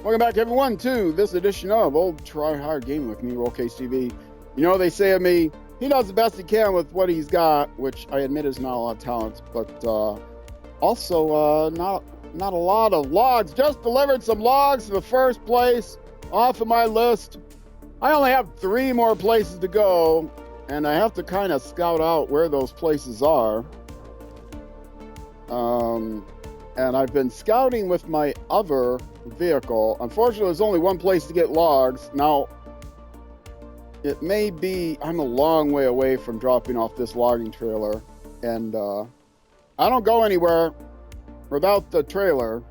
Welcome back, everyone, to this edition of Old Try Hard Gaming with me, RollCaseTV. You know, they say of me, he does the best he can with what he's got, which I admit is not a lot of talent, but also not a lot of logs. Just delivered some logs to the first place off of my list. I only have 3 more places to go, and I have to kind of scout out where those places are. And I've been scouting with my other vehicle. Unfortunately, there's only one place to get logs. Now, it may be I'm a long way away from dropping off this logging trailer, and I don't go anywhere without the trailer.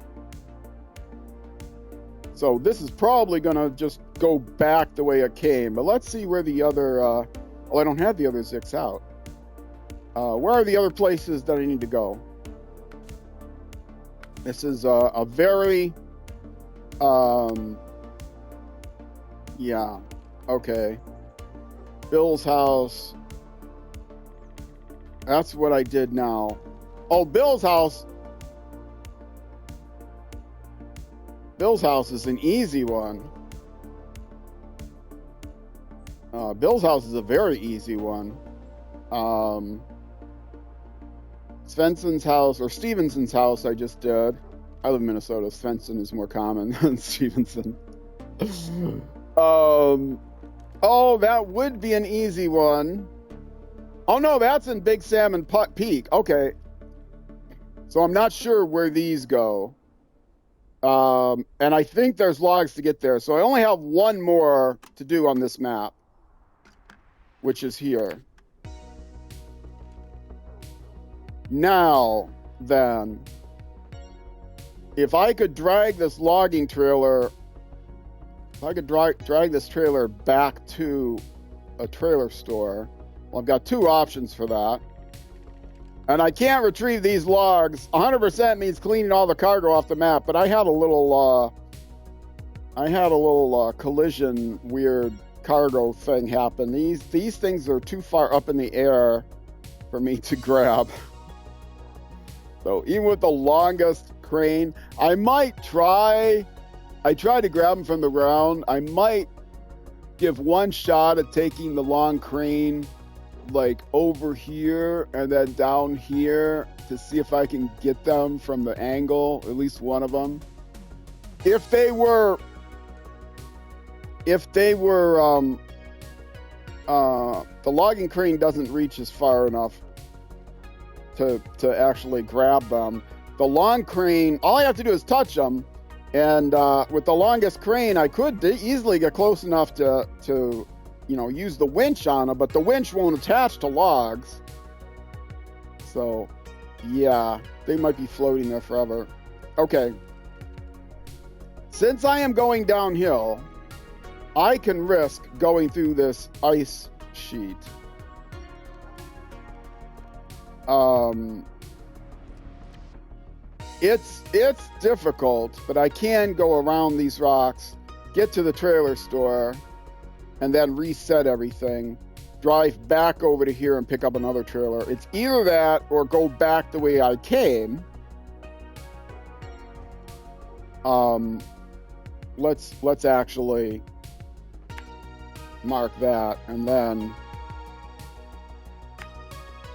So this is probably gonna just go back the way it came. But let's see where the other, oh, I don't have the other ZiKZ out. Where are the other places that I need to go? This is a very, yeah, okay. Bill's house. That's what I did now. Oh, Bill's house. Bill's house is an easy one. Bill's house is a very easy one. Svenson's house, or Stevenson's house, I just did. I live in Minnesota. Svensson is more common than Stevenson. Oh, that would be an easy one. Oh, no, that's in Big Salmon Peak. Okay. So I'm not sure where these go. And I think there's logs to get there. So I only have 1 more to do on this map, which is here. Now, then, if I could drag this logging trailer, if I could drag this trailer back to a trailer store, well, I've got 2 options for that. And I can't retrieve these logs. 100% means cleaning all the cargo off the map, but I had a little collision weird cargo thing happen. These things are too far up in the air for me to grab. So even with the longest crane, I might try. I tried to grab them from the ground. I might give 1 shot at taking the long crane like over here and then down here to see if I can get them from the angle, at least one of them. If they were the logging crane doesn't reach as far enough to actually grab them. The long crane, all I have to do is touch them, and with the longest crane, I could easily get close enough to you know, use the winch on them, but the winch won't attach to logs. So, yeah, they might be floating there forever. Okay. Since I am going downhill, I can risk going through this ice sheet. It's difficult, but I can go around these rocks, get to the trailer store, and then reset everything, drive back over to here and pick up another trailer. It's either that or go back the way I came. Let's actually mark that and then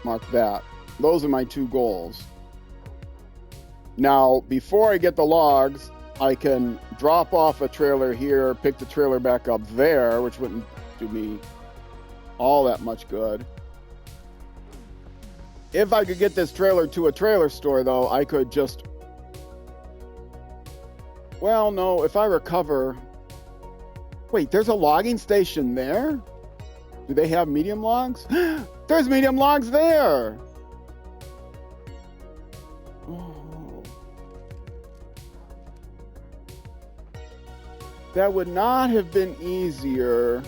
mark that. Those are my 2 goals. Now, before I get the logs, I can drop off a trailer here, pick the trailer back up there, which wouldn't do me all that much good. If I could get this trailer to a trailer store, though, I could just... Well, no, if I recover... Wait, there's a logging station there? Do they have medium logs? There's medium logs there! Oh. That would not have been easier.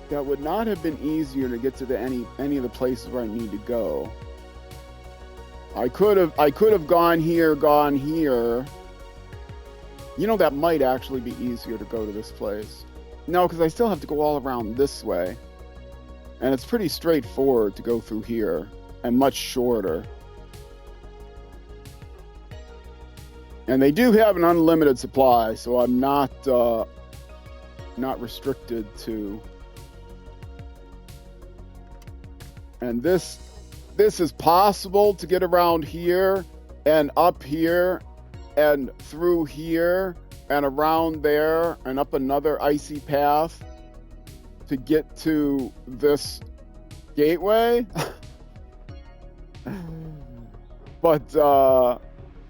That would not have been easier to get to any of the places where I need to go. I could have gone here. You know, that might actually be easier to go to this place. No, because I still have to go all around this way. And it's pretty straightforward to go through here, and much shorter. And they do have an unlimited supply, so I'm not restricted to. And this is possible to get around here and up here and through here and around there and up another icy path to get to this gateway. But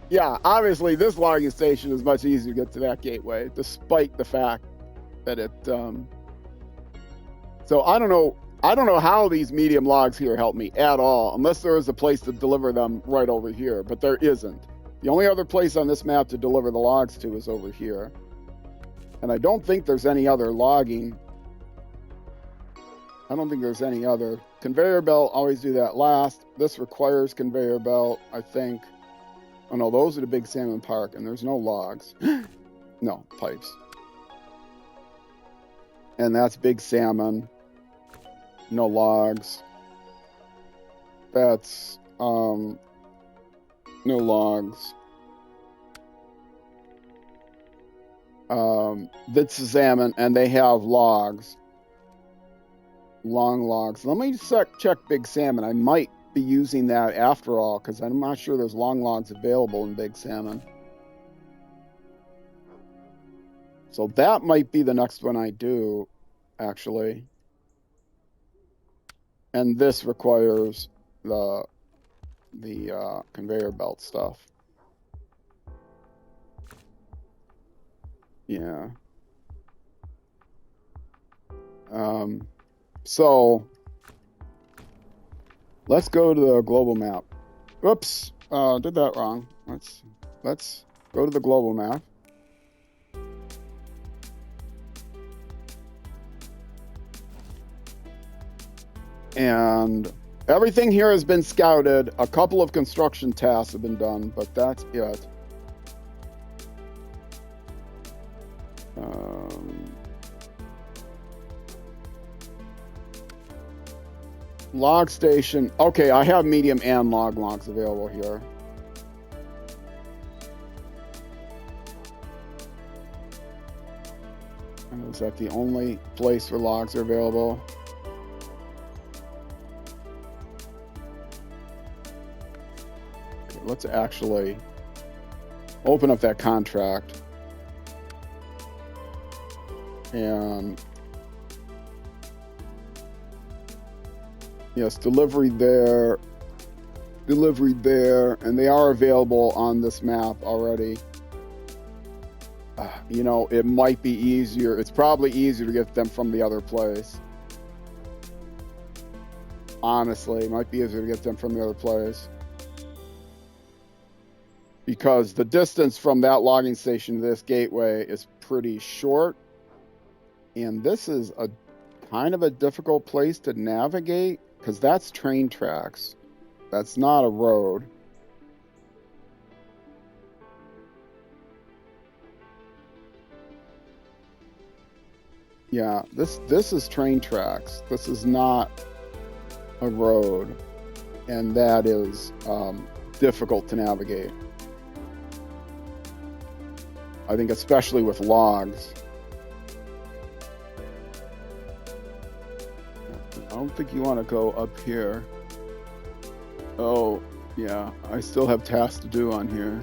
yeah, obviously this logging station is much easier to get to that gateway, despite the fact that it so I don't know how these medium logs here help me at all, unless there is a place to deliver them right over here, but there isn't. The only other place on this map to deliver the logs to is over here. And I don't think there's any other logging. I don't think there's any other. Conveyor belt, always do that last. This requires conveyor belt, I think. Oh no, those are the Big Salmon Park, and there's no logs. No, pipes. And that's Big Salmon. No logs. That's no logs. That's salmon, and they have logs. Long logs. Let me check Big Salmon. I might be using that after all, because I'm not sure there's long logs available in Big Salmon. So that might be the next one I do, actually. And this requires the conveyor belt stuff. Yeah. So let's go to the global map. Oops, did that wrong. Let's go to the global map. And everything here has been scouted. A couple of construction tasks have been done, but that's it. Log station. Okay, I have medium and long logs available here. And is that the only place where logs are available? Okay, let's actually open up that contract. And yes, delivery there, and they are available on this map already. You know, it might be easier. It's probably easier to get them from the other place. Honestly, it might be easier to get them from the other place. Because the distance from that logging station to this gateway is pretty short. And this is a kind of a difficult place to navigate, because that's train tracks. That's not a road. Yeah, this is train tracks. This is not a road. And that is difficult to navigate. I think especially with logs. I don't think you want to go up here. Oh, yeah. I still have tasks to do on here.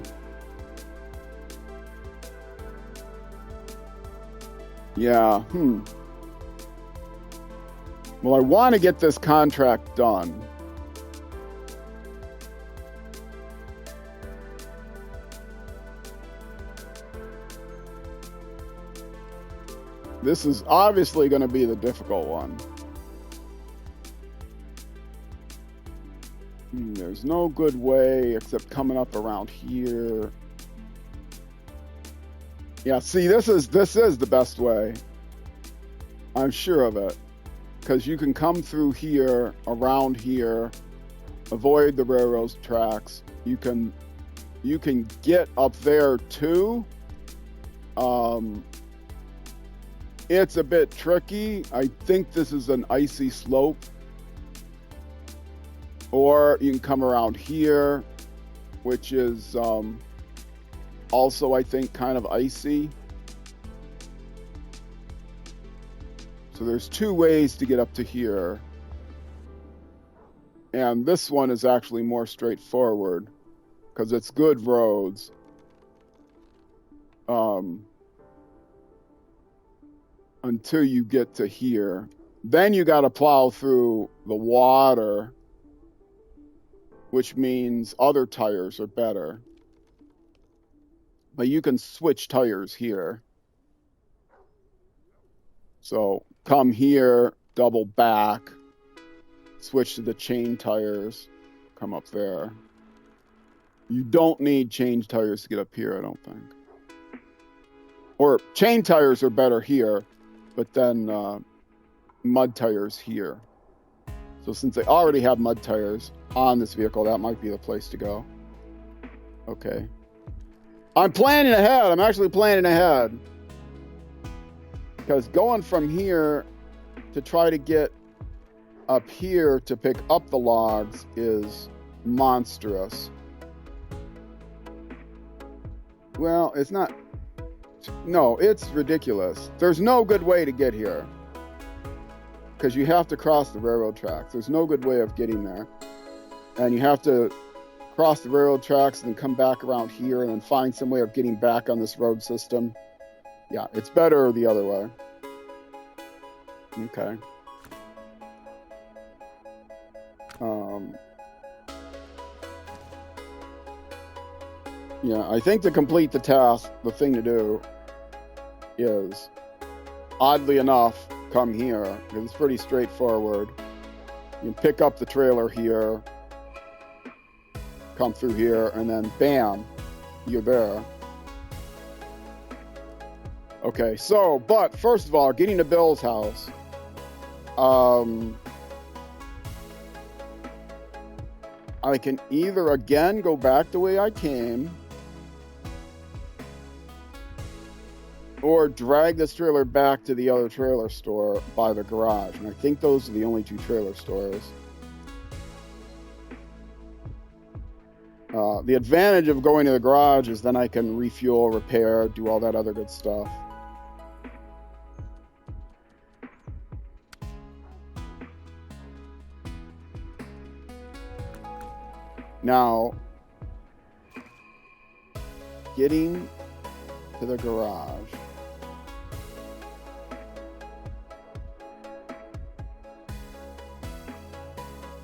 Yeah, Well, I want to get this contract done. This is obviously going to be the difficult one. There's no good way except coming up around here. Yeah, see, this is the best way. I'm sure of it. Because you can come through here, around here, avoid the railroad tracks. You can get up there too. It's a bit tricky. I think this is an icy slope. Or you can come around here, which is also, I think, kind of icy. So there's two ways to get up to here. And this one is actually more straightforward because it's good roads. Until you get to here. Then you got to plow through the water, which means other tires are better. But you can switch tires here. So come here, double back, switch to the chain tires, come up there. You don't need change tires to get up here, I don't think. Or chain tires are better here, but then mud tires here. So since they already have mud tires on this vehicle, that might be the place to go. Okay. I'm planning ahead. I'm actually planning ahead. Because going from here to try to get up here to pick up the logs is monstrous. Well, it's not. No, it's ridiculous. There's no good way to get here. Because you have to cross the railroad tracks. There's no good way of getting there. And you have to cross the railroad tracks and then come back around here and then find some way of getting back on this road system. Yeah, it's better the other way. Okay. Yeah, I think to complete the task, the thing to do is, oddly enough, come here, because it's pretty straightforward. You can pick up the trailer here, come through here, and then bam, you're there. Okay, so, but first of all, getting to Bill's house. I can either again go back the way I came, or drag this trailer back to the other trailer store by the garage. And I think those are the only two trailer stores. The advantage of going to the garage is then I can refuel, repair, do all that other good stuff. Now, getting to the garage.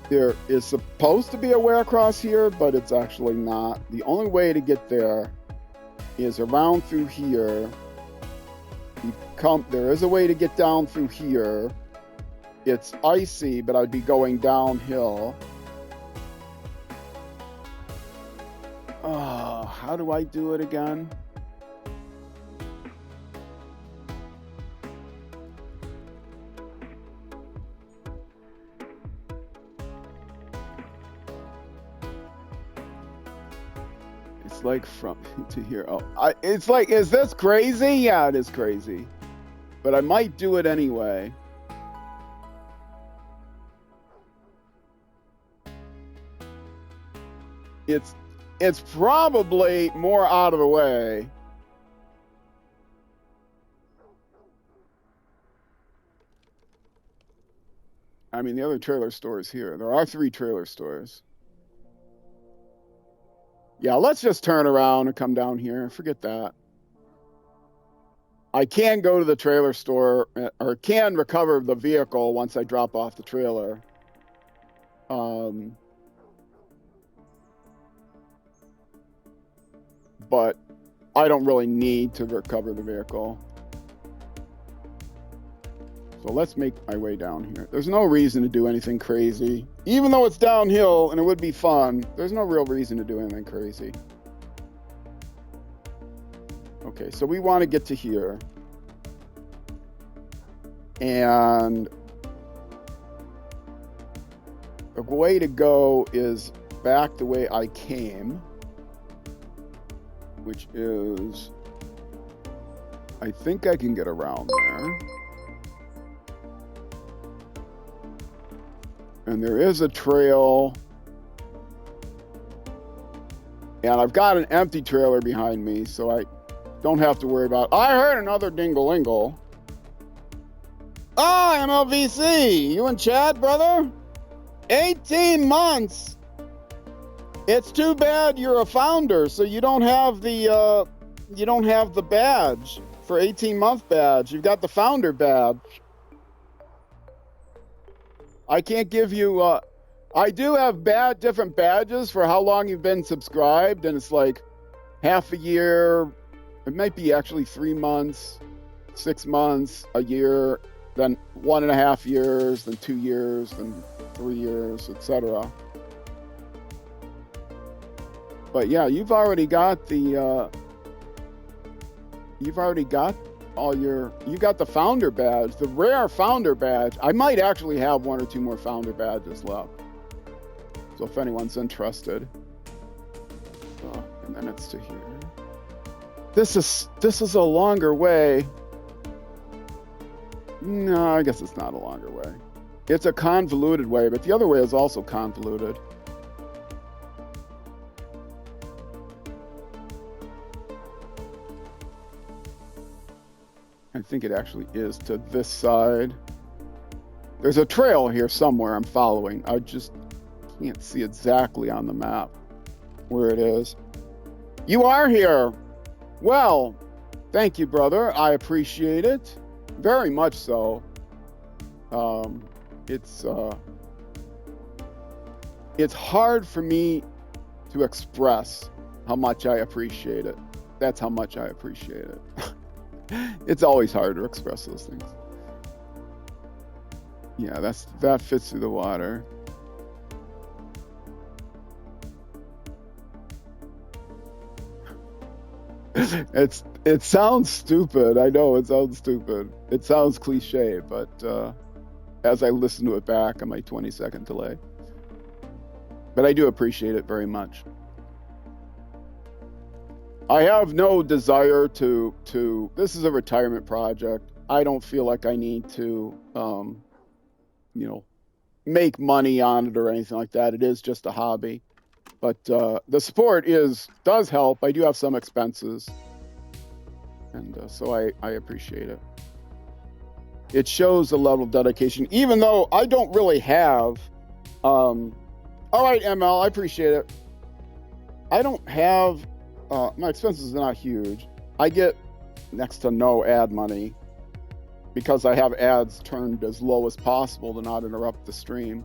There is supposed to be a way across here, but it's actually not. The only way to get there is around through here. There is a way to get down through here. It's icy, but I'd be going downhill. How do I do it again? It's like from to here. Oh, it's like, is this crazy? Yeah, it is crazy. But I might do it anyway. It's probably more out of the way. I mean, the other trailer store is here. There are 3 trailer stores. Yeah, let's just turn around and come down here. Forget that. I can go to the trailer store, or can recover the vehicle once I drop off the trailer. But I don't really need to recover the vehicle. So let's make my way down here. There's no reason to do anything crazy. Even though it's downhill and it would be fun, there's no real reason to do anything crazy. Okay, so we want to get to here. And the way to go is back the way I came, which is, I think I can get around there. And there is a trail And I've got an empty trailer behind me, so I don't have to worry about. I heard another dingle-ingle. Ah, MLVC, you and Chad, brother? 18 months. It's too bad you're a founder, so you don't have the badge for 18-month badge. You've got the founder badge. I can't give you. I do have different badges for how long you've been subscribed, and it's like half a year. It might be actually 3 months, 6 months, a year, then 1.5 years, then 2 years, then 3 years, etc. But yeah, you've already got the. You've already got all your. You got the founder badge, the rare founder badge. I might actually have 1 or 2 more founder badges left. So if anyone's interested, and then it's to here. This is a longer way. No, I guess it's not a longer way. It's a convoluted way, but the other way is also convoluted. I think it actually is to this side. There's a trail here somewhere I'm following. I just can't see exactly on the map where it is. You are here. Well, thank you, brother. I appreciate it. Very much so. It's hard for me to express how much I appreciate it. That's how much I appreciate it. It's always hard to express those things. Yeah, that fits through the water. It sounds stupid. I know it sounds stupid. It sounds cliche, but as I listen to it back on my 20-second delay. But I do appreciate it very much. I have no desire to this is a retirement project. I don't feel like I need to make money on it or anything like that. It is just a hobby. But the support does help. I do have some expenses, and so I appreciate it. It shows a level of dedication, even though I don't really have. All right, ML, I appreciate it. I don't have. My expenses are not huge. I get next to no ad money because I have ads turned as low as possible to not interrupt the stream.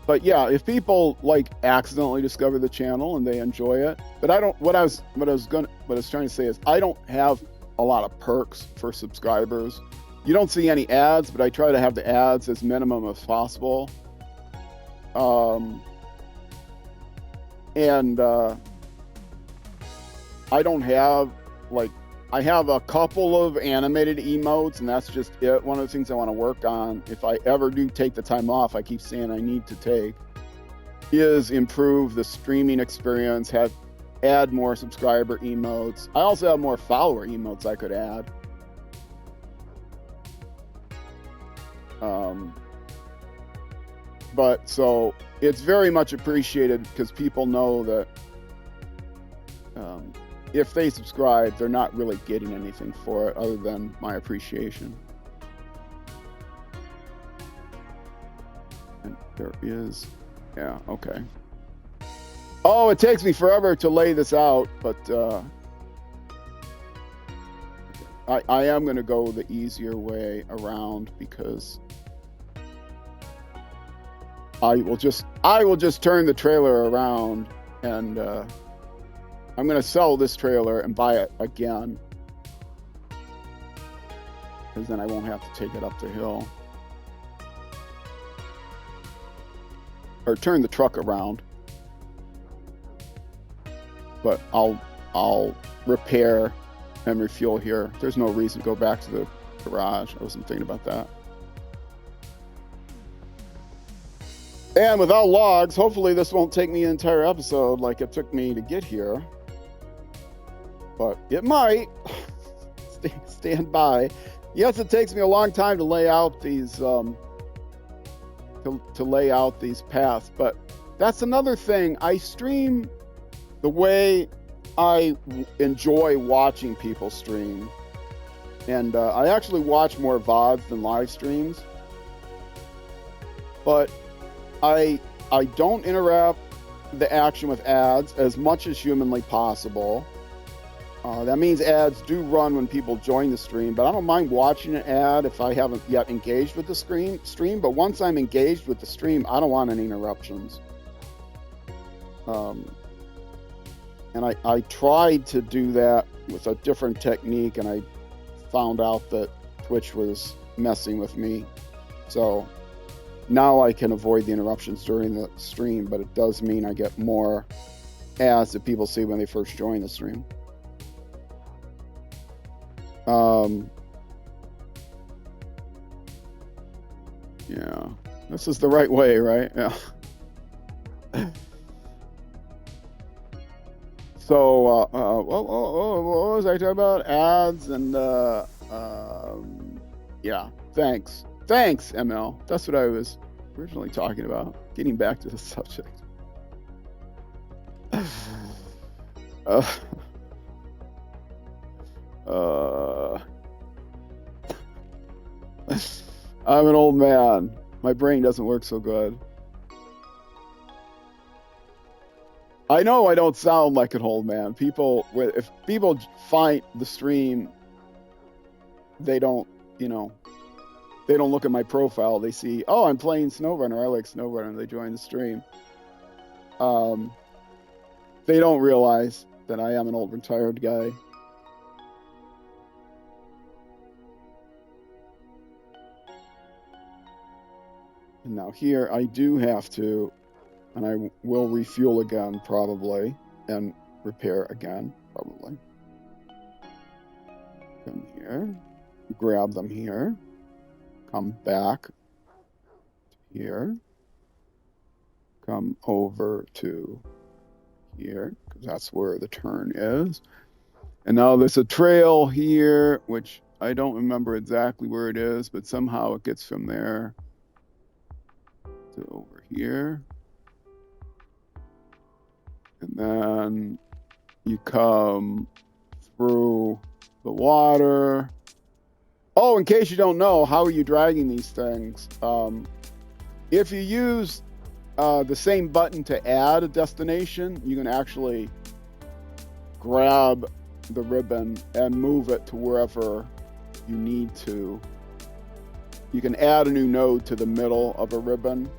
But yeah, if people accidentally discover the channel and they enjoy it, but I don't. What I was trying to say is I don't have a lot of perks for subscribers. You don't see any ads, but I try to have the ads as minimum as possible. And I don't have I have a couple of animated emotes, and that's just it. One of the things I want to work on, if I ever do take the time off, I keep saying I need to take, is improve the streaming experience, add more subscriber emotes. I also have more follower emotes I could add. But so it's very much appreciated because people know that if they subscribe, they're not really getting anything for it other than my appreciation. And there is, yeah, okay. Oh, it takes me forever to lay this out, but I am going to go the easier way around because I will just turn the trailer around, and I'm going to sell this trailer and buy it again, because then I won't have to take it up the hill. Or turn the truck around. But I'll repair and refuel here. There's no reason to go back to the garage. I wasn't thinking about that. And without logs, hopefully this won't take me an entire episode like it took me to get here. But it might. Stand by. Yes, it takes me a long time to lay out these to lay out these paths, but that's another thing. I stream the way I enjoy watching people stream, and I actually watch more VODs than live streams. But I don't interrupt the action with ads as much as humanly possible. That means ads do run when people join the stream, but I don't mind watching an ad if I haven't yet engaged with the stream. But once I'm engaged with the stream, I don't want any interruptions. And I tried to do that with a different technique, and I found out that Twitch was messing with me. So now I can avoid the interruptions during the stream, but it does mean I get more ads that people see when they first join the stream. Yeah, this is the right way, right? Yeah. So, what was I talking about? Ads and, yeah, thanks, ML. That's what I was originally talking about. Getting back to the subject. I'm an old man. My brain doesn't work so good. I know I don't sound like an old man. If people find the stream, they don't look at my profile. They see, oh, I'm playing SnowRunner. I like SnowRunner. And they join the stream. They don't realize that I am an old retired guy. And now here I do have to, and I will refuel again probably, and repair again probably. Come here, grab them here, come back here, come over to here, because that's where the turn is. And now there's a trail here, which I don't remember exactly where it is, but somehow it gets from there to over here. And then you come through the water. Oh, in case you don't know, how are you dragging these things? If you use the same button to add a destination, you can actually grab the ribbon and move it to wherever you need to. You can add a new node to the middle of a ribbon.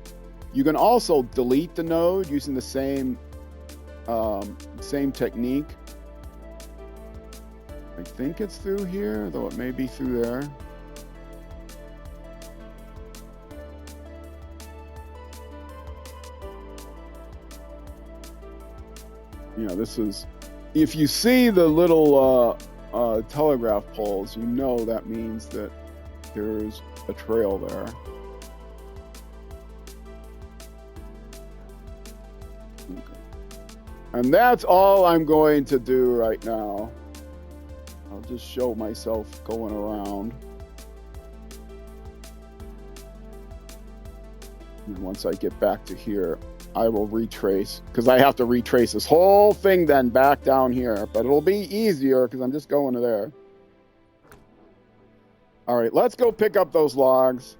You can also delete the node using the same technique. I think it's through here, though it may be through there. Yeah, this is, if you see the little telegraph poles, you know that means that there's a trail there. Okay. And that's all I'm going to do right now. I'll just show myself going around. And once I get back to here, I will retrace, because I have to retrace this whole thing then back down here. But it'll be easier because I'm just going to there. All right, let's go pick up those logs.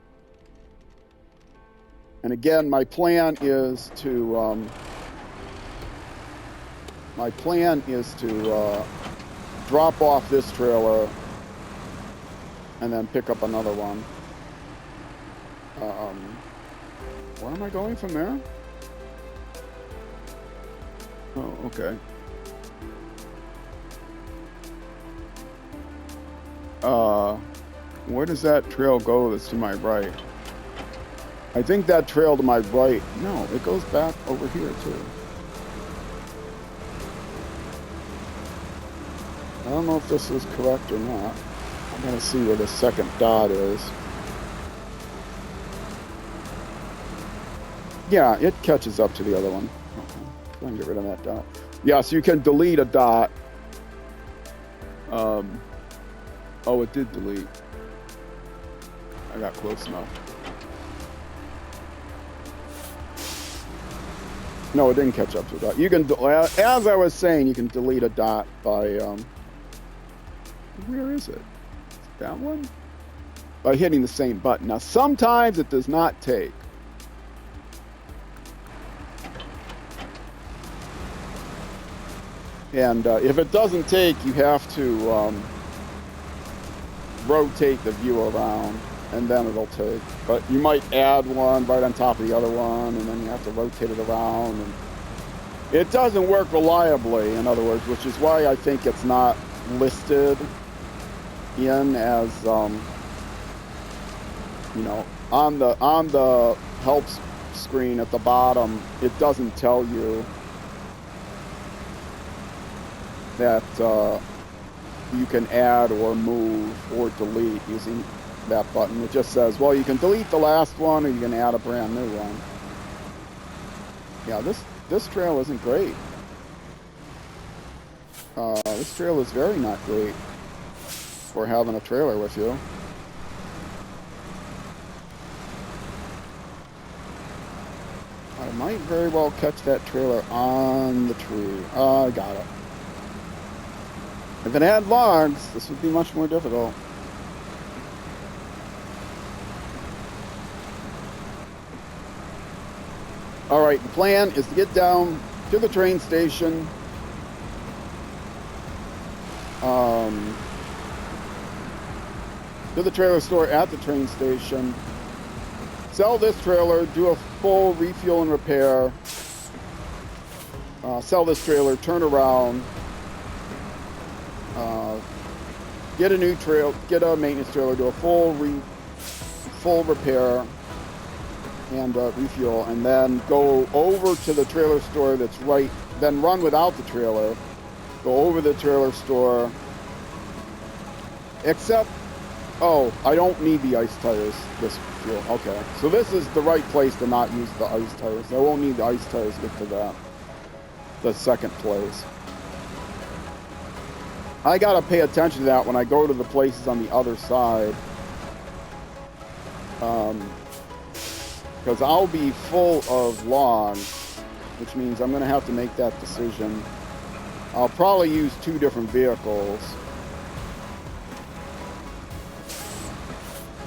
And again, my plan is to drop off this trailer and then pick up another one. Where am I going from there? Oh, okay. Where does that trail go that's to my right? I think that trail to my right, no, it goes back over here too. I don't know if this is correct or not. I'm gonna see where the second dot is. Yeah, it catches up to the other one. Okay. Try and get rid of that dot. Yeah, so you can delete a dot. Oh, it did delete. I got close enough. No, it didn't catch up to a dot. You can, as I was saying, you can delete a dot by, where is it? That one? By hitting the same button. Now, sometimes it does not take. And if it doesn't take, you have to rotate the view around, and then it'll take. But you might add one right on top of the other one, and then you have to rotate it around. And it doesn't work reliably, in other words, which is why I think it's not listed in as, you know, on the help screen at the bottom. It doesn't tell you that you can add or move or delete using that button. It just says, well, you can delete the last one or you can add a brand new one. Yeah, this trail isn't great. This trail is very not great for having a trailer with you. I might very well catch that trailer on the tree. I got it. If it had logs, this would be much more difficult. All right, the plan is to get down to the train station. To the trailer store at the train station. Sell this trailer, do a full refuel and repair. Sell this trailer, turn around. Get a new trail, get a maintenance trailer, do a full repair and refuel, and then go over to the trailer store that's right, then run without the trailer, go over the trailer store, except, oh, I don't need the ice tires this fuel. Okay, so this is the right place to not use the ice tires. I won't need the ice tires to get to that, the second place. I gotta pay attention to that when I go to the places on the other side. Because I'll be full of logs, which means I'm gonna have to make that decision. I'll probably use two different vehicles.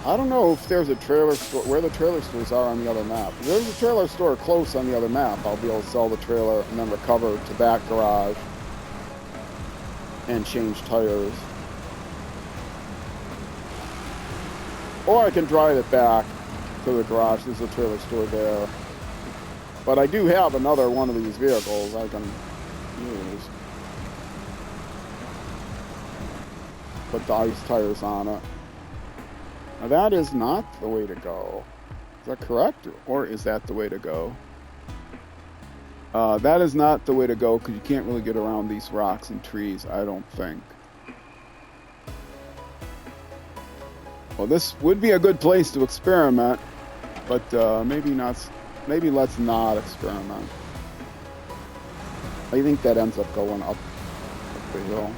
I don't know if there's a trailer store, where the trailer stores are on the other map. If there's a trailer store close on the other map, I'll be able to sell the trailer and then recover to that garage and change tires. Or I can drive it back to the garage. There's a trailer store there. But I do have another one of these vehicles I can use. Put the ice tires on it. Now that is not the way to go. Is that correct? Or is that the way to go? That is not the way to go because you can't really get around these rocks and trees, I don't think. Well, this would be a good place to experiment, but maybe not. Maybe let's not experiment. I think that ends up going up the hill.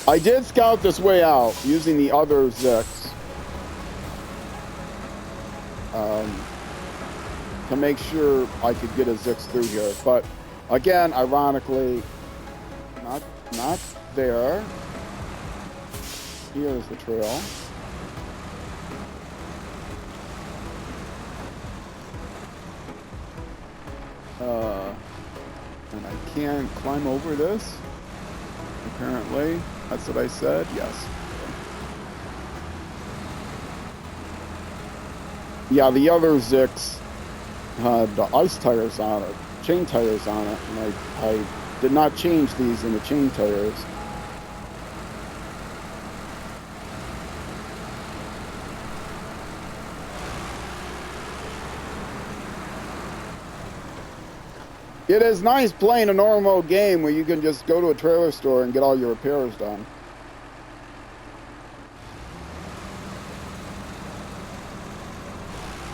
I did scout this way out using the other ZiKZ. To make sure I could get a ZiKZ through here, but again, ironically, not there. Here's the trail. And I can climb over this. Apparently, that's what I said. Yes. Yeah, the other ZiKZ had the ice tires on it, chain tires on it, and I did not change these into chain tires. It is nice playing a normal game where you can just go to a trailer store and get all your repairs done.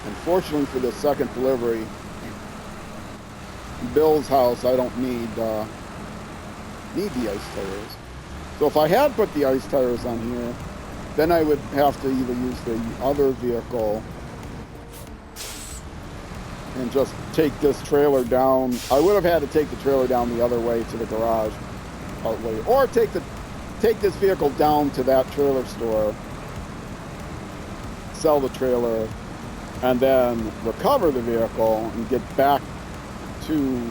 Unfortunately for the second delivery, Bill's house, I don't need the ice tires. So if I had put the ice tires on here, then I would have to either use the other vehicle and just take this trailer down. I would have had to take the trailer down the other way to the garage partway, or take this vehicle down to that trailer store, sell the trailer, and then recover the vehicle and get back to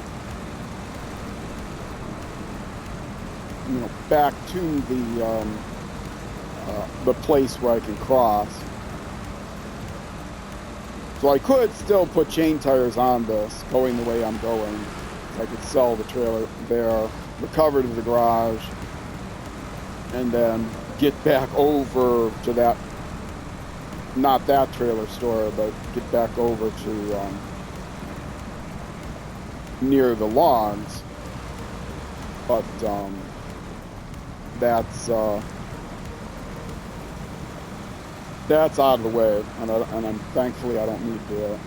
the place where I can cross. So I could still put chain tires on this, going the way I'm going. So I could sell the trailer there, recover to the garage, and then get back over to that, not that trailer store, but get back over to near the logs. But that's out of the way, and I'm thankfully I don't need to.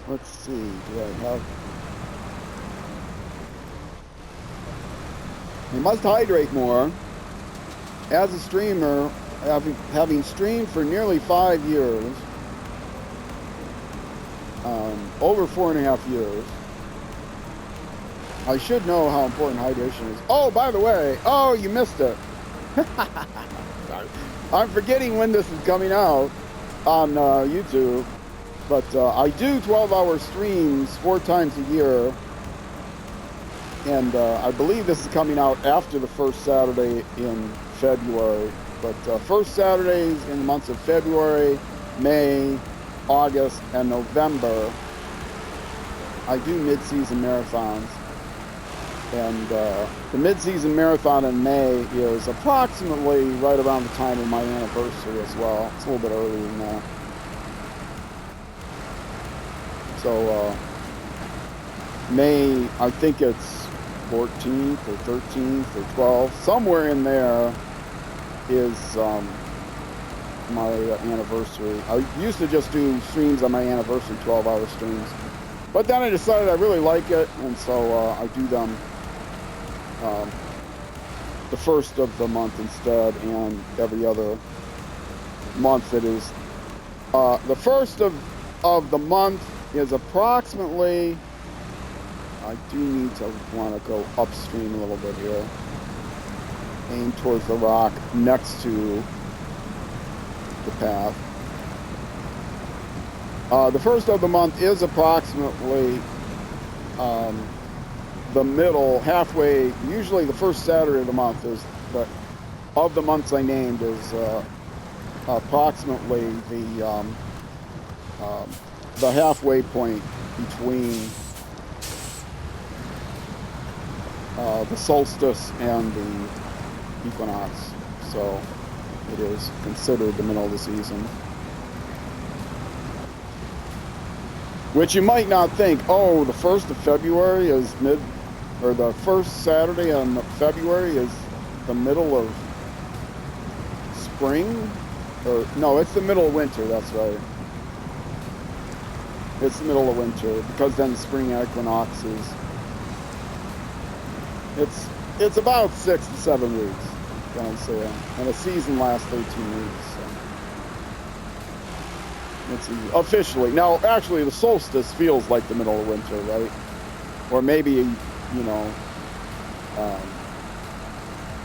Let's see. Do I have? You must hydrate more. As a streamer, having streamed for nearly 5 years, over 4.5 years, I should know how important hydration is. Oh, by the way, you missed it. I'm forgetting when this is coming out on YouTube, but I do 12-hour streams 4 times a year, and I believe this is coming out after the first Saturday in February. But first Saturdays in the months of February, May, August, and November, I do mid-season marathons. And the mid-season marathon in May is approximately right around the time of my anniversary as well. It's a little bit earlier than that. So May, I think it's 14th or 13th or 12th, somewhere in there is my anniversary. I used to just do streams on my anniversary, 12-hour streams. But then I decided I really like it, and so I do them the first of the month instead, and every other month it is. The first of the month is approximately, I do need to want to go upstream a little bit here, aim towards the rock next to the path. The first of the month is approximately the middle, halfway. Usually the first Saturday of the month is, but of the months I named, is approximately the halfway point between the solstice and the equinox. So it is considered the middle of the season. Which you might not think, oh, the 1st of February is the first Saturday in February is the middle of spring? Or, no, it's the middle of winter, that's right. It's the middle of winter, because then the spring equinox is, it's about 6 to 7 weeks, I'm saying. And the season lasts 13 weeks. Let's see, officially. Now, actually, the solstice feels like the middle of winter, right? Or maybe,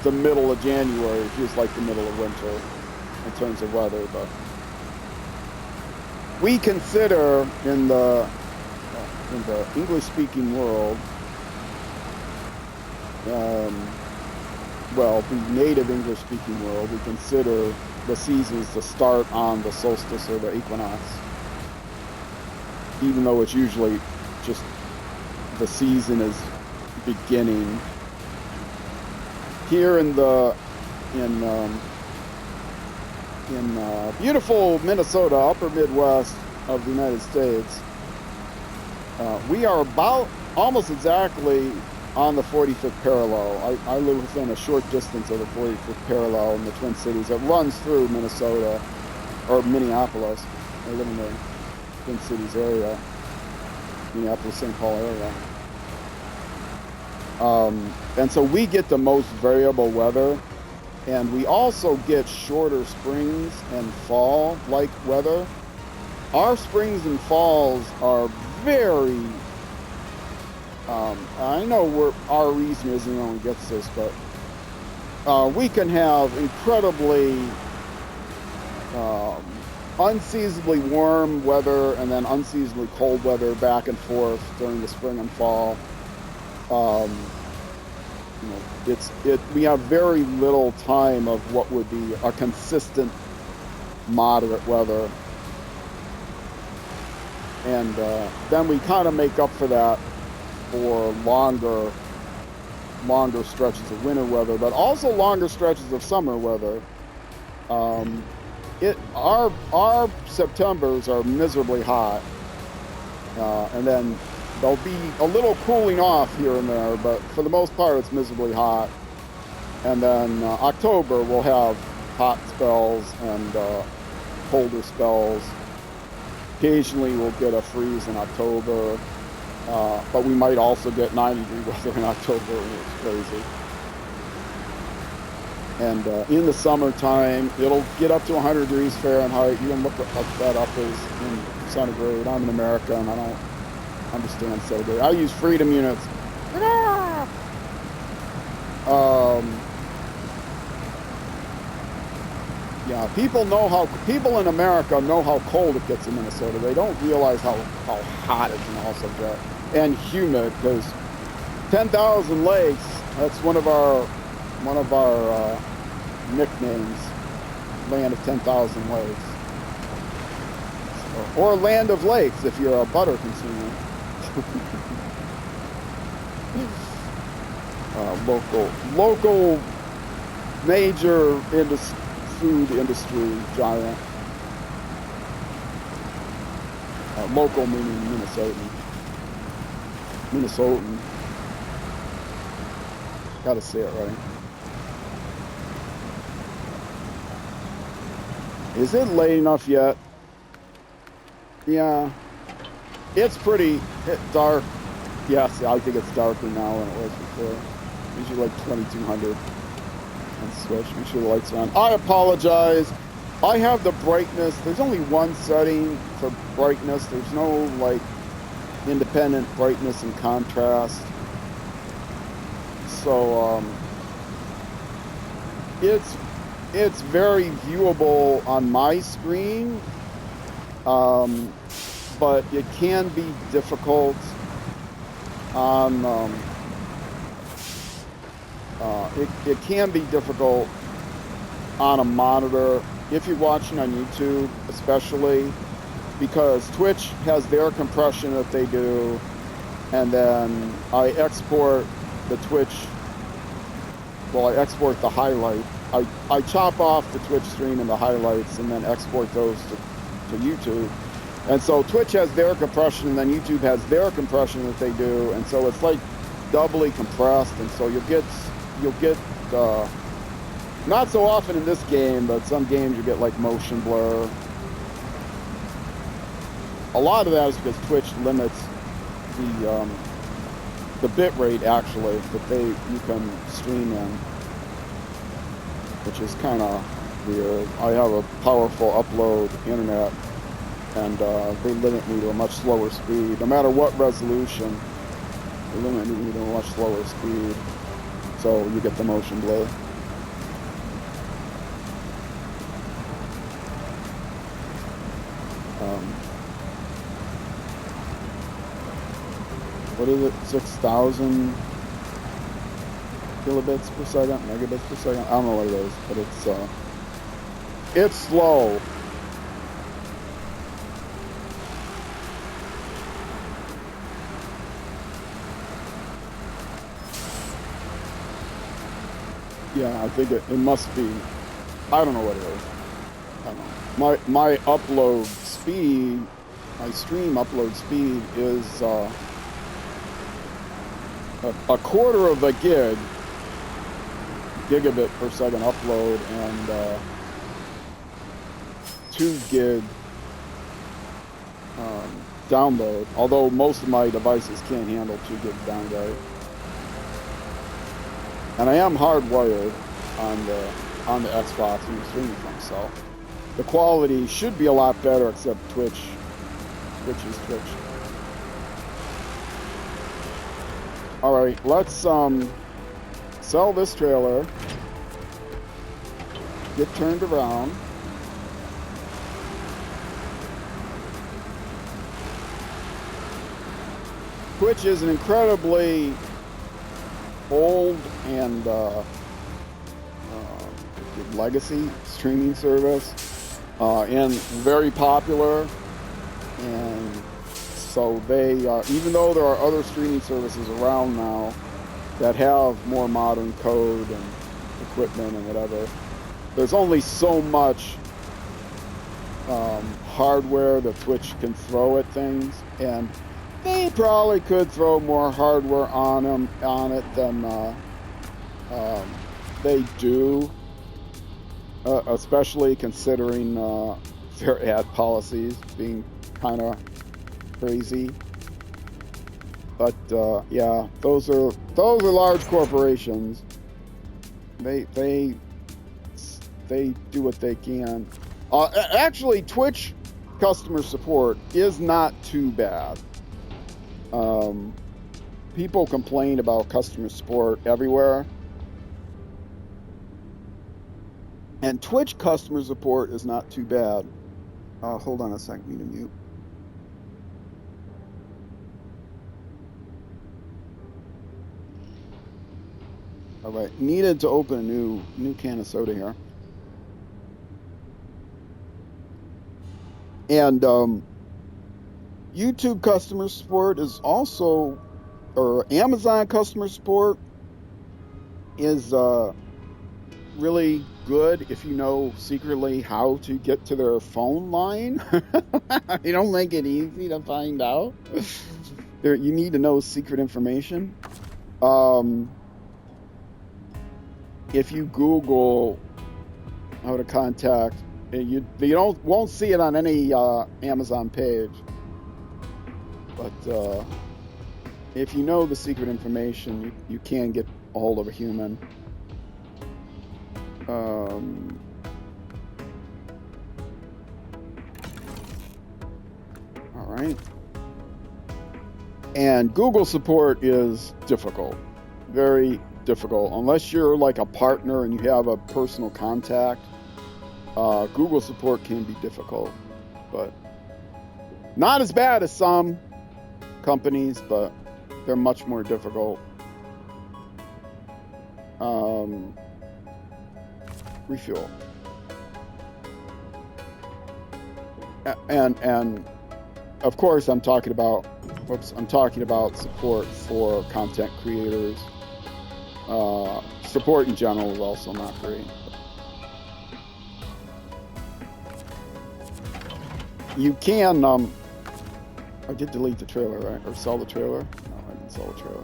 the middle of January feels like the middle of winter in terms of weather. But we consider in the English-speaking world, well, the native English-speaking world, we consider the seasons to start on the solstice or the equinox, even though it's usually just the season is beginning. Here in beautiful Minnesota, upper Midwest of the United States, we are about almost exactly on the 45th parallel. I live within a short distance of the 45th parallel in the Twin Cities. It runs through Minnesota, or Minneapolis. I live in the Twin Cities area, Minneapolis, St. Paul area. And so we get the most variable weather, and we also get shorter springs and fall-like weather. Our springs and falls are very, I know our region isn't the one who gets this, but we can have incredibly unseasonably warm weather and then unseasonably cold weather back and forth during the spring and fall. You know, we have very little time of what would be a consistent, moderate weather, and then we kind of make up for that for longer stretches of winter weather, but also longer stretches of summer weather. Our Septembers are miserably hot, and then there'll be a little cooling off here and there, but for the most part it's miserably hot. And then October we'll have hot spells and colder spells. Occasionally we'll get a freeze in October, but we might also get 90-degree weather in October, which is crazy. And in the summertime, it'll get up to 100 degrees Fahrenheit. You can look that up as in centigrade. I'm in America and I don't understand centigrade. I use freedom units. Yeah, people in America know how cold it gets in Minnesota. They don't realize how hot it can also get, and humid, because 10,000 lakes, that's one of our nicknames, land of 10,000 lakes, or land of lakes if you're a butter consumer. Local major food industry giant. Local meaning Minnesotan. Gotta say it right. Is it late enough yet? Yeah. It's pretty dark. Yes, I think it's darker now than it was before. Usually like 2200 and switch. Make sure the lights are on. I apologize. I have the brightness. There's only one setting for brightness. There's no like independent brightness and contrast. So it's very viewable on my screen, but it can be difficult on it can be difficult on a monitor if you're watching on YouTube, especially because Twitch has their compression that they do, and then I export the Twitch. Well, I export the highlight. I chop off the Twitch stream and the highlights and then export those to YouTube. And so Twitch has their compression and then YouTube has their compression that they do. And so it's like doubly compressed. And so you'll get not so often in this game, but some games you get like motion blur. A lot of that is because Twitch limits the bit rate actually that you can stream in, which is kind of weird. I have a powerful upload internet, and they limit me to a much slower speed. No matter what resolution, they limit me to a much slower speed, so you get the motion blur. What is it? 6,000 kilobits per second, megabits per second? I don't know what it is, but it's slow. Yeah, I think it must be. I don't know what it is. I don't know. My upload speed, my stream upload speed is a quarter of a gigabit per second upload, and 2 gig download, although most of my devices can't handle 2 gig download. And I am hardwired on the Xbox and streaming from, so the quality should be a lot better, except Twitch is Twitch. All right, let's sell this trailer, get turned around. Twitch is an incredibly old and legacy streaming service, and very popular. And so they, even though there are other streaming services around now that have more modern code and equipment and whatever, there's only so much hardware that Twitch can throw at things, and they probably could throw more hardware on it than they do, especially considering their ad policies being kind of crazy. But yeah, those are large corporations. They do what they can. Actually, Twitch customer support is not too bad. People complain about customer support everywhere, and Twitch customer support is not too bad. Hold on a second, need to mute. All right, needed to open a new can of soda here. And YouTube customer support is also, or Amazon customer support is really good if you know secretly how to get to their phone line. They don't make it easy to find out. You need to know secret information. If you Google how to contact, you won't see it on any Amazon page. But if you know the secret information, you can get a hold of a human. All right. And Google support is difficult, very difficult. Unless you're like a partner and you have a personal contact, Google support can be difficult, but not as bad as some companies, but they're much more difficult. Refuel. And of course I'm talking about support for content creators. Support in general is also not great. You can I did delete the trailer, right? Or sell the trailer? No, I didn't sell the trailer.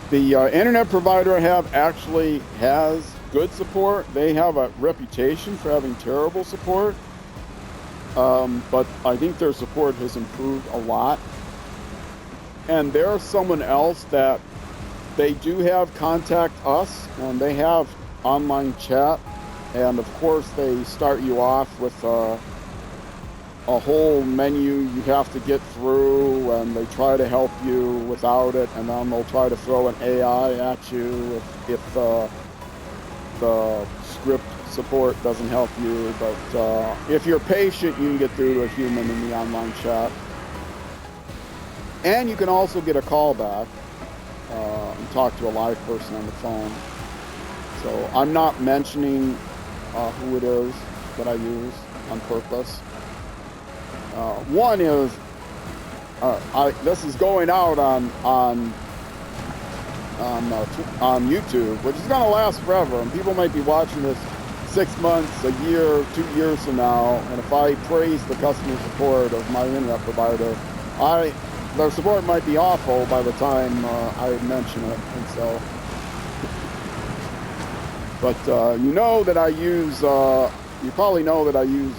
The internet provider I have actually has good support. They have a reputation for having terrible support. But I think their support has improved a lot. And there's someone else that they do have contact us, and they have online chat, and of course they start you off with a whole menu you have to get through, and they try to help you without it, and then they'll try to throw an AI at you if the script support doesn't help you. But if you're patient, you can get through to a human in the online chat, and you can also get a call back and talk to a live person on the phone. So I'm not mentioning who it is that I use on purpose. One is this is going out on YouTube, which is going to last forever, and people might be watching this 6 months, a year, 2 years from now. And if I praise the customer support of my internet provider, their support might be awful by the time I mention it, and so. But you know that I use. You probably know that I use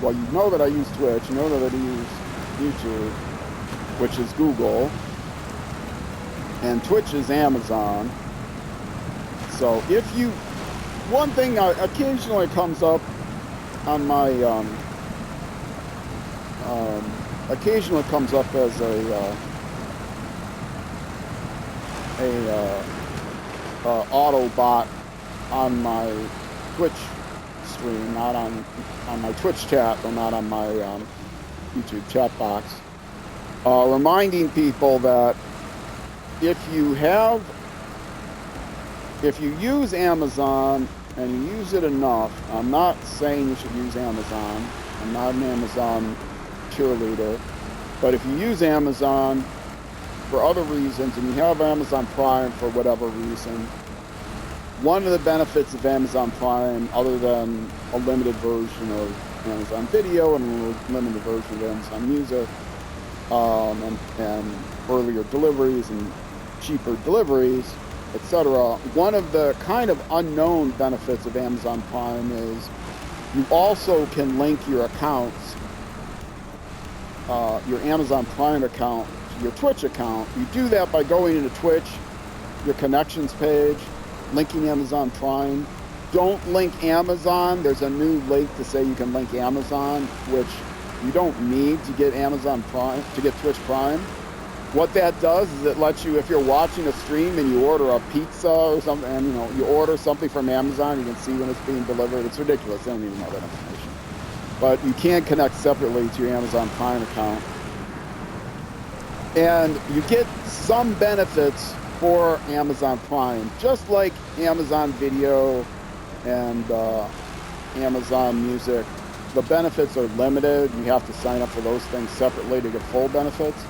well, you know that I use Twitch, you know that I use YouTube, which is Google, and Twitch is Amazon. So if you, one thing occasionally comes up on my, occasionally comes up as a auto bot on my Twitch stream, not on my Twitch chat, or not on my YouTube chat box, reminding people that if you use Amazon and you use it enough, I'm not saying you should use Amazon, I'm not an Amazon cheerleader, but if you use Amazon for other reasons and you have Amazon Prime for whatever reason, one of the benefits of Amazon Prime, other than a limited version of Amazon Video and a limited version of Amazon Music, and earlier deliveries and cheaper deliveries, etc., one of the kind of unknown benefits of Amazon Prime is you also can link your accounts, your Amazon Prime account, to your Twitch account. You do that by going into Twitch, your connections page, linking Amazon Prime. Don't link Amazon. There's a new link to say you can link Amazon, which you don't need to get Amazon Prime, to get Twitch Prime. What that does is it lets you, if you're watching a stream and you order a pizza or something, and you order something from Amazon, you can see when it's being delivered. It's ridiculous. They don't even know that information. But you can connect separately to your Amazon Prime account. And you get some benefits for Amazon Prime, just like Amazon Video and Amazon Music. The benefits are limited. You have to sign up for those things separately to get full benefits.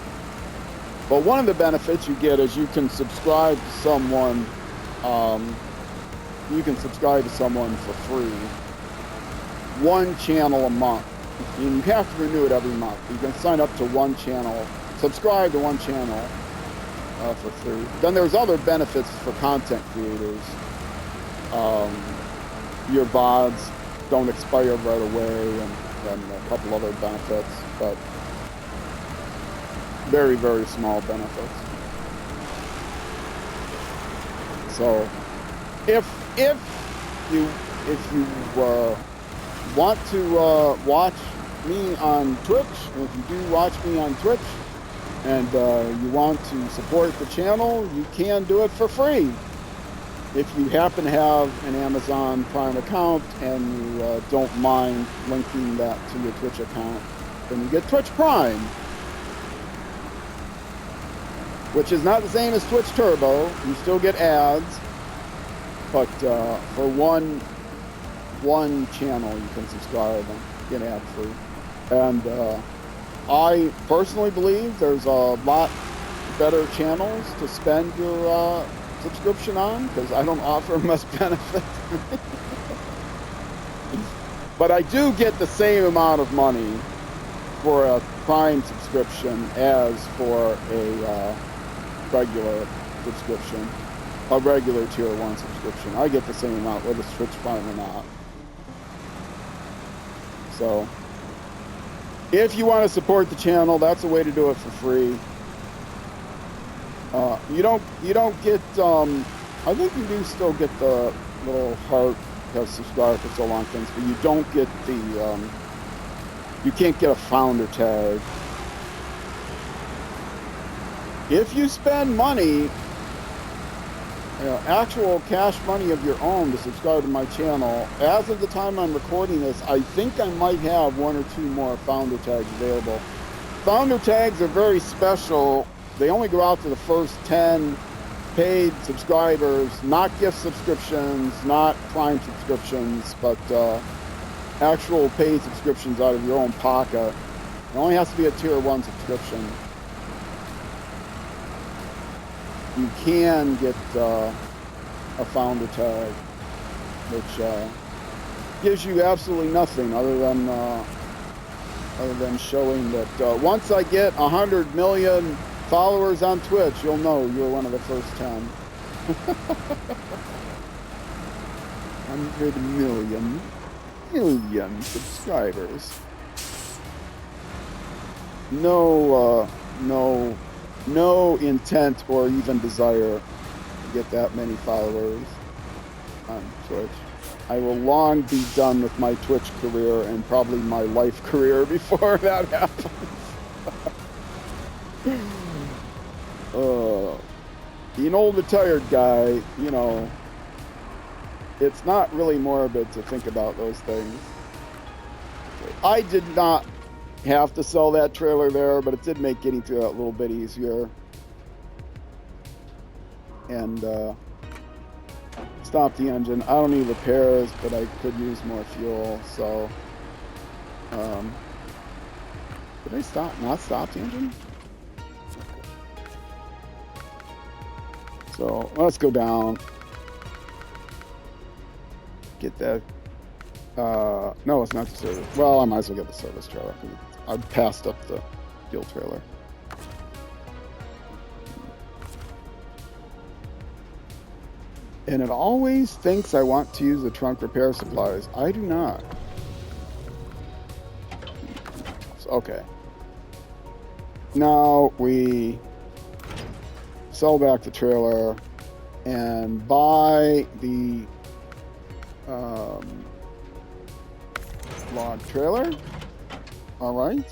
But one of the benefits you get is you can subscribe to someone. You can subscribe to someone for free, one channel a month. And you have to renew it every month. You can sign up to one channel, subscribe to one channel for free. Then there's other benefits for content creators. Your VODs don't expire right away, and a couple other benefits, but very, very small benefits. So if you want to watch me on Twitch, and if you do watch me on Twitch, and you want to support the channel, you can do it for free. If you happen to have an Amazon Prime account and you don't mind linking that to your Twitch account, then you get Twitch Prime, which is not the same as Twitch Turbo. You still get ads, but for one channel you can subscribe and get ad free. And I personally believe there's a lot better channels to spend your subscription on, because I don't offer much benefit. But I do get the same amount of money for a Prime subscription as for a regular subscription, a regular Tier 1 subscription. I get the same amount whether it's Twitch Prime or not. So if you want to support the channel, that's a way to do it for free. You don't get, I think you do still get the little heart, have subscribed for so long things, but you don't get the, you can't get a founder tag. If you spend money, actual cash money of your own to subscribe to my channel, as of the time I'm recording this, I think I might have 1 or 2 more founder tags available. Founder tags are very special. They only go out to the first 10 paid subscribers, not gift subscriptions, not Prime subscriptions, but actual paid subscriptions out of your own pocket. It only has to be a Tier 1 subscription. You can get a founder tag, which gives you absolutely nothing other than showing that once I get 100 million followers on Twitch, you'll know you're one of the first 10. 100 million subscribers. no intent or even desire to get that many followers on Twitch. I will long be done with my Twitch career and probably my life career before that happens. Being an old retired guy, you know, it's not really morbid to think about those things. I did not have to sell that trailer there, but it did make getting through that a little bit easier. And stop the engine. I don't need repairs, but I could use more fuel, so did I not stop the engine? So let's go down. Get that. No, it's not the service. Well, I might as well get the service trailer. I passed up the fuel trailer. And it always thinks I want to use the trunk repair supplies. I do not. Okay. Now we sell back the trailer and buy the log trailer. All right.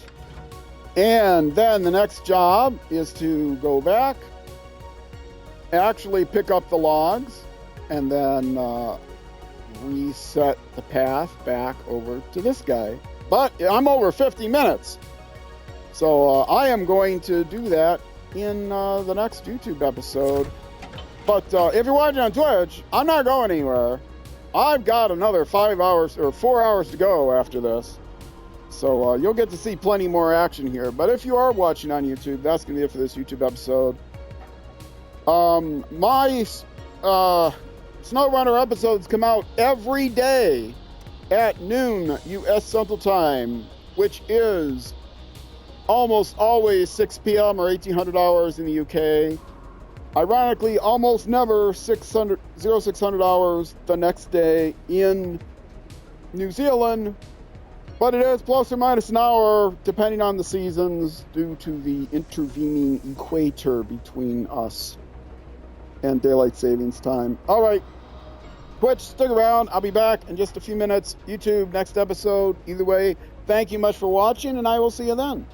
And then the next job is to go back, actually pick up the logs, and then reset the path back over to this guy. But I'm over 50 minutes. So I am going to do that in the next YouTube episode. But if you're watching on Twitch, I'm not going anywhere. I've got another 5 hours or 4 hours to go after this. So you'll get to see plenty more action here. But if you are watching on YouTube, that's going to be it for this YouTube episode. My SnowRunner episodes come out every day at noon U.S. Central Time, which is almost always 6 p.m. or 1800 hours in the UK. Ironically, almost never 0600 hours the next day in New Zealand, but it is plus or minus an hour depending on the seasons due to the intervening equator between us and daylight savings time. All right, Twitch, stick around. I'll be back in just a few minutes. YouTube, next episode. Either way, thank you much for watching, and I will see you then.